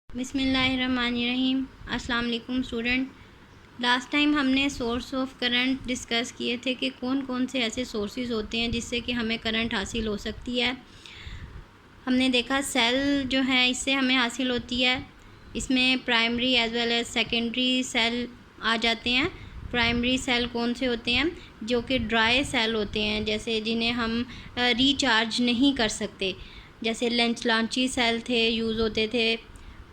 बिस्मिल्लाहिर्रहमानिर्रहीम। अस्सलाम वालेकुम स्टूडेंट। लास्ट टाइम हमने सोर्स ऑफ करंट डिस्कस किए थे कि कौन कौन से ऐसे सोर्सेज होते हैं जिससे कि हमें करंट हासिल हो सकती है। हमने देखा सेल जो है इससे हमें हासिल होती है। इसमें primary as well as secondary cell आ जाते हैं। प्राइमरी सेल कौन से होते हैं? जो कि ड्राई सेल होते हैं, जैसे जिन्हें हम रिचार्ज नहीं कर सकते, जैसे लांची सेल थे, यूज़ होते थे।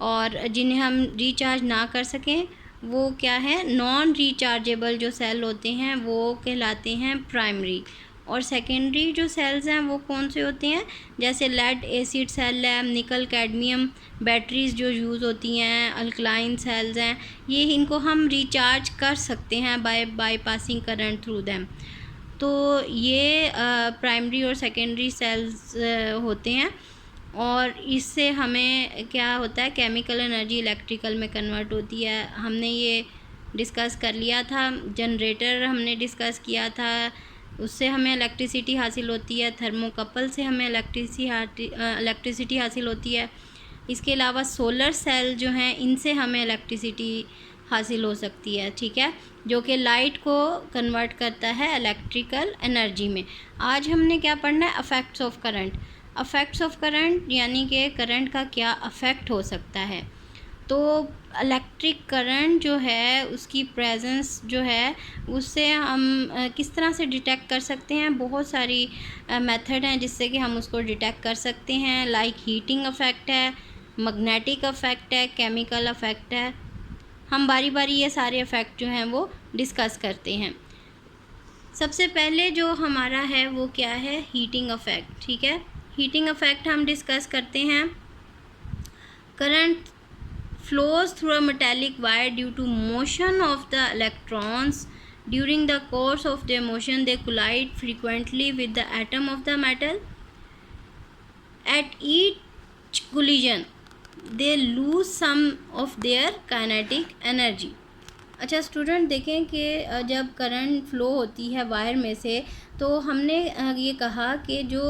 और जिन्हें हम रिचार्ज ना कर सकें वो क्या है, नॉन रिचार्जेबल जो सेल होते हैं वो कहलाते हैं प्राइमरी। और सेकेंडरी जो सेल्स हैं वो कौन से होते हैं? जैसे लेड एसिड सेल है, निकल कैडमियम बैटरीज़ जो यूज़ होती हैं, अल्कलाइन सेल्स हैं, ये इनको हम रिचार्ज कर सकते हैं by passing current through them. तो ये प्राइमरी और सेकेंडरी सेल्स होते हैं। और इससे हमें क्या होता है, केमिकल एनर्जी इलेक्ट्रिकल में कन्वर्ट होती है। हमने ये डिस्कस कर लिया था। जनरेटर हमने डिस्कस किया था, उससे हमें इलेक्ट्रिसिटी हासिल होती है। थर्मोकपल से हमें इलेक्ट्रिसिटी हासिल होती है। इसके अलावा सोलर सेल जो हैं इनसे हमें इलेक्ट्रिसिटी हासिल हो सकती है, ठीक है, जो कि लाइट को कन्वर्ट करता है इलेक्ट्रिकल एनर्जी में। आज हमने क्या पढ़ना है? Affects of current. Affects of current यानी कि करंट का क्या अफेक्ट हो सकता है। तो इलेक्ट्रिक करंट जो है उसकी प्रेजेंस जो है उससे हम किस तरह से डिटेक्ट कर सकते हैं? बहुत सारी मेथड हैं जिससे कि हम उसको डिटेक्ट कर सकते हैं। लाइक हीटिंग अफेक्ट है, मैग्नेटिक अफेक्ट है, केमिकल अफेक्ट है। हम बारी बारी ये सारे अफेक्ट जो हैं वो डिस्कस करते हैं। सबसे पहले जो हमारा है वो क्या है? हीटिंग अफेक्ट, ठीक है। हीटिंग अफेक्ट हम डिस्कस करते हैं। Current flows through a metallic wire due to motion of the electrons. During the course of their motion they collide frequently with the atom of the metal. At each collision they lose some of their kinetic energy. अच्छा student, देखें कि जब current flow होती है wire में से, तो हमने ये कहा कि जो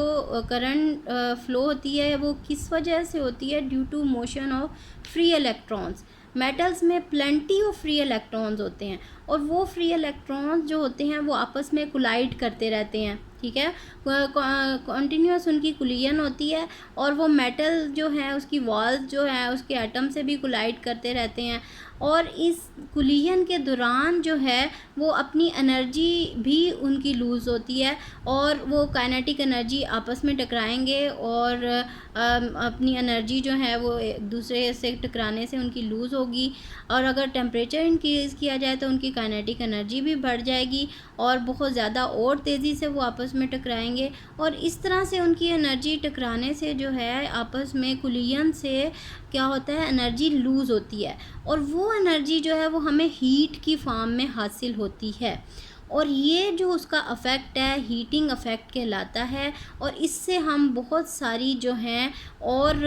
करंट फ़्लो होती है वो किस वजह से होती है? Due to motion of free electrons. Metals में प्लेंटी ऑफ फ्री इलेक्ट्रॉन्स होते हैं और वो फ्री इलेक्ट्रॉन्स जो होते हैं वो आपस में कोलाइड करते रहते हैं, ठीक है। कॉन्टीन्यूस उनकी कुलियन होती है और वो मेटल जो है उसकी वॉल्स जो है उसके एटम से भी कोलाइड करते रहते हैं। और इस कुलियन के दौरान जो है वो अपनी एनर्जी भी उनकी लूज़ होती है और वो काइनेटिक एनर्जी आपस में टकराएंगे और अपनी एनर्जी जो है वो एक दूसरे से टकराने से उनकी लूज़ होगी। और अगर टेम्परेचर इंक्रीज़ किया जाए तो उनकी काइनेटिक एनर्जी भी बढ़ जाएगी और बहुत ज़्यादा और तेज़ी से वो आपस में टकराएंगे। और इस तरह से उनकी एनर्जी टकराने से जो है आपस में कुलियन से क्या होता है, एनर्जी लूज़ होती है और वो एनर्जी जो है वो हमें हीट की फॉर्म में हासिल होती है। और ये जो उसका अफेक्ट है हीटिंग अफेक्ट कहलाता है। और इससे हम बहुत सारी जो हैं और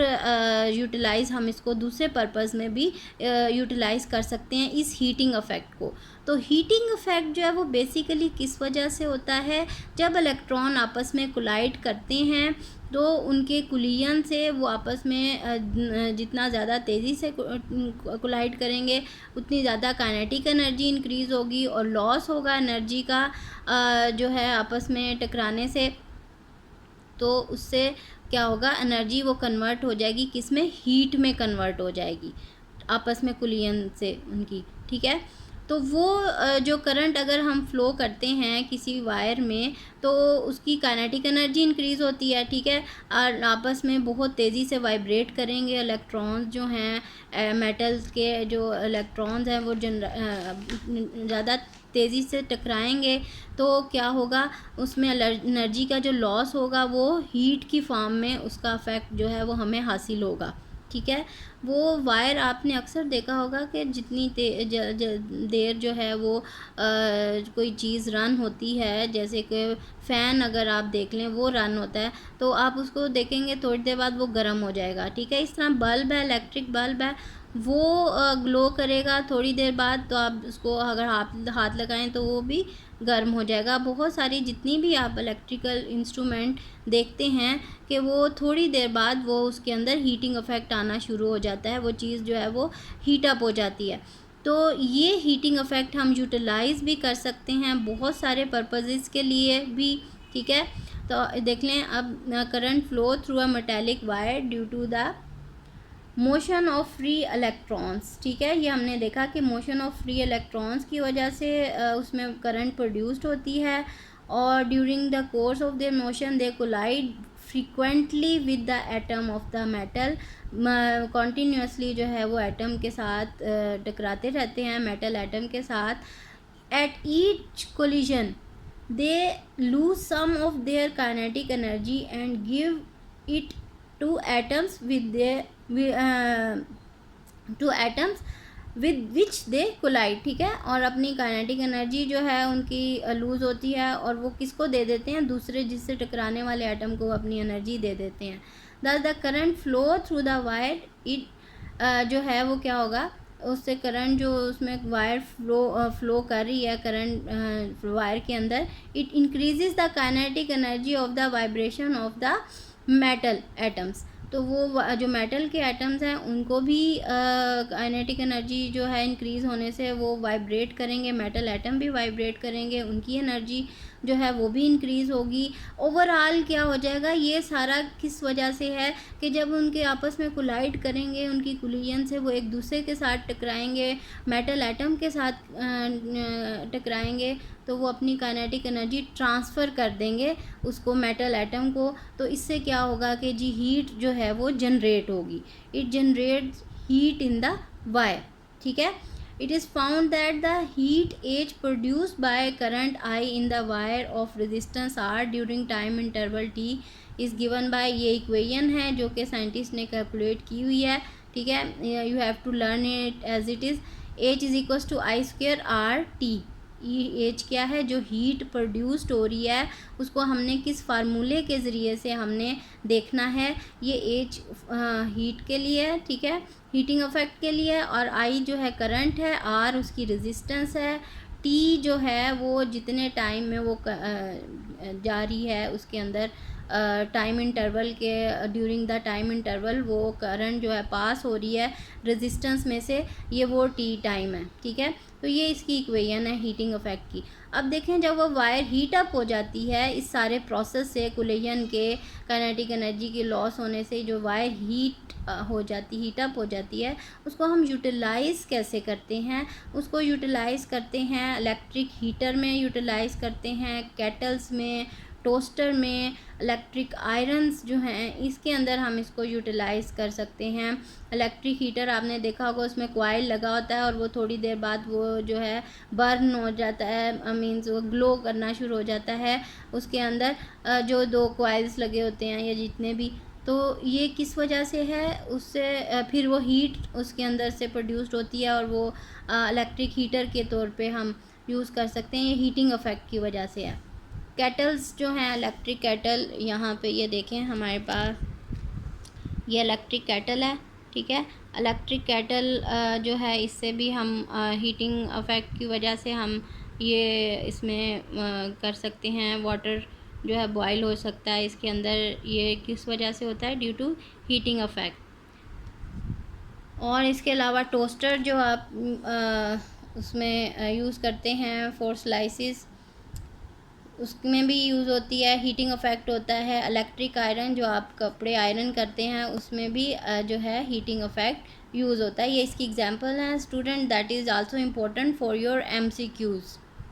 यूटिलाइज़ हम इसको दूसरे पर्पस में भी यूटिलाइज़ कर सकते हैं इस हीटिंग अफेक्ट को। तो हीटिंग अफेक्ट जो है वो बेसिकली किस वजह से होता है? जब इलेक्ट्रॉन आपस में कोलाइड करते हैं तो उनके कुलियन से वो आपस में जितना ज़्यादा तेज़ी से कोलाइड करेंगे उतनी ज़्यादा काइनेटिक एनर्जी इंक्रीज़ होगी और लॉस होगा एनर्जी का जो है आपस में टकराने से। तो उससे क्या होगा, एनर्जी वो कन्वर्ट हो जाएगी किस में? हीट में कन्वर्ट हो जाएगी आपस में कुलियन से उनकी, ठीक है। तो वो जो करंट अगर हम फ़्लो करते हैं किसी वायर में तो उसकी काइनेटिक एनर्जी इंक्रीज़ होती है, ठीक है। और आपस में बहुत तेज़ी से वाइब्रेट करेंगे इलेक्ट्रॉन्स जो हैं, मेटल्स के जो इलेक्ट्रॉन्स हैं वो ज़्यादा तेज़ी से टकराएंगे। तो क्या होगा, उसमें एनर्जी का जो लॉस होगा वो हीट की फॉर्म में उसका अफेक्ट जो है वो हमें हासिल होगा, ठीक है। वो वायर आपने अक्सर देखा होगा कि जितनी देर जो है वो कोई चीज़ रन होती है, जैसे कि फ़ैन अगर आप देख लें वो रन होता है तो आप उसको देखेंगे थोड़ी देर बाद वो गर्म हो जाएगा, ठीक है। इस तरह बल्ब है, इलेक्ट्रिक बल्ब है, वो ग्लो करेगा थोड़ी देर बाद, तो आप उसको अगर हाथ लगाएं तो वो भी गर्म हो जाएगा। बहुत सारी जितनी भी आप इलेक्ट्रिकल इंस्ट्रूमेंट देखते हैं कि वो थोड़ी देर बाद वो उसके अंदर हीटिंग इफ़ेक्ट आना शुरू हो जाता है, वो चीज़ जो है वो हीट अप हो जाती है। तो ये हीटिंग इफ़ेक्ट हम यूटिलाइज़ भी कर सकते हैं बहुत सारे पर्पसेस के लिए भी, ठीक है। तो देख लें अब, current flow through a metallic wire due to the motion of free electrons, ठीक है। ये हमने देखा कि मोशन ऑफ फ्री इलेक्ट्रॉन्स की वजह से उसमें करंट प्रोड्यूस्ड होती है, और during the course of their motion they collide frequently with the atom of the metal. Continuously जो है वो एटम के साथ टकराते रहते हैं, मेटल एटम के साथ। At each collision they lose some of their kinetic energy and give it to atoms to atoms with which they collide, ठीक है। और अपनी काइनेटिक एनर्जी जो है उनकी लूज़ होती है, और वो किसको दे देते हैं, दूसरे जिससे टकराने वाले एटम को अपनी एनर्जी दे देते हैं। The current flow through the wire, it जो है वो क्या होगा, उससे करंट जो उसमें वायर फ्लो कर रही है, करंट वायर के अंदर, it increases the kinetic energy of the vibration of the metal atoms. तो वो जो मेटल के एटम्स हैं उनको भी काइनेटिक एनर्जी जो है इंक्रीज़ होने से वो वाइब्रेट करेंगे, मेटल एटम भी वाइब्रेट करेंगे, उनकी एनर्जी जो है वो भी इंक्रीज़ होगी। ओवरऑल क्या हो जाएगा, ये सारा किस वजह से है कि जब उनके आपस में कोलाइड करेंगे, उनकी कोलिजन से वो एक दूसरे के साथ टकराएंगे, मेटल एटम के साथ टकराएंगे, तो वो अपनी काइनेटिक एनर्जी ट्रांसफ़र कर देंगे उसको, मेटल एटम को। तो इससे क्या होगा कि जी हीट जो है वो जनरेट होगी, it generates heat in the wire, ठीक है। It is found that the heat H produced by current I in the wire of resistance R during time interval T is given by, ये equation है जो कि scientist ने calculate की हुई है, ठीक है। You have to learn it as it is. H is equals to I square R T. H क्या है, जो हीट प्रोड्यूस्ड हो रही है उसको हमने किस फार्मूले के ज़रिए से हमने देखना है। ये एच हीट के लिए है, ठीक है, हीटिंग इफेक्ट के लिए, और आई जो है करंट है, आर उसकी रेजिस्टेंस है, टी जो है वो जितने टाइम में वो जा रही है उसके अंदर टाइम इंटरवल के, ड्यूरिंग द टाइम इंटरवल वो करंट जो है पास हो रही है रेजिस्टेंस में से, ये वो टी टाइम है, ठीक है। तो ये इसकी इक्वेशन है हीटिंग इफेक्ट की। अब देखें, जब वो वायर हीट अप हो जाती है इस सारे प्रोसेस से, कोलिजन के, काइनेटिक एनर्जी के लॉस होने से जो वायर हीट अप हो जाती है, उसको हम यूटिलाइज़ कैसे करते हैं, उसको यूटिलाइज़ करते हैं इलेक्ट्रिक हीटर में, यूटिलाइज़ करते हैं केटल्स में, टोस्टर में, इलेक्ट्रिक आयरन्स जो हैं इसके अंदर हम इसको यूटिलाइज़ कर सकते हैं। इलेक्ट्रिक हीटर आपने देखा होगा, उसमें कॉइल लगा होता है और वो थोड़ी देर बाद वो जो है बर्न हो जाता है, मींस वो ग्लो करना शुरू हो जाता है उसके अंदर जो दो कॉइल्स लगे होते हैं या जितने भी। तो ये किस वजह से है, उससे फिर वो हीट उसके अंदर से प्रोड्यूस्ड होती है और वो इलेक्ट्रिक हीटर के तौर पे हम यूज़ कर सकते हैं। ये हीटिंग इफेक्ट की वजह से है। केटल्स जो हैं, इलेक्ट्रिक केटल, यहाँ पे ये देखें हमारे पास ये इलेक्ट्रिक केटल है, ठीक है। इलेक्ट्रिक केटल जो है इससे भी हम हीटिंग इफेक्ट की वजह से हम ये इसमें कर सकते हैं, वाटर जो है बॉयल हो सकता है इसके अंदर। ये किस वजह से होता है, ड्यू टू हीटिंग इफेक्ट। और इसके अलावा टोस्टर जो आप उसमें यूज़ करते हैं फॉर स्लाइसिस, उसमें भी यूज़ होती है, हीटिंग इफेक्ट होता है। इलेक्ट्रिक आयरन जो आप कपड़े आयरन करते हैं उसमें भी जो है हीटिंग इफेक्ट यूज़ होता है। ये इसकी एग्जांपल है student, that is also important for your MCQs।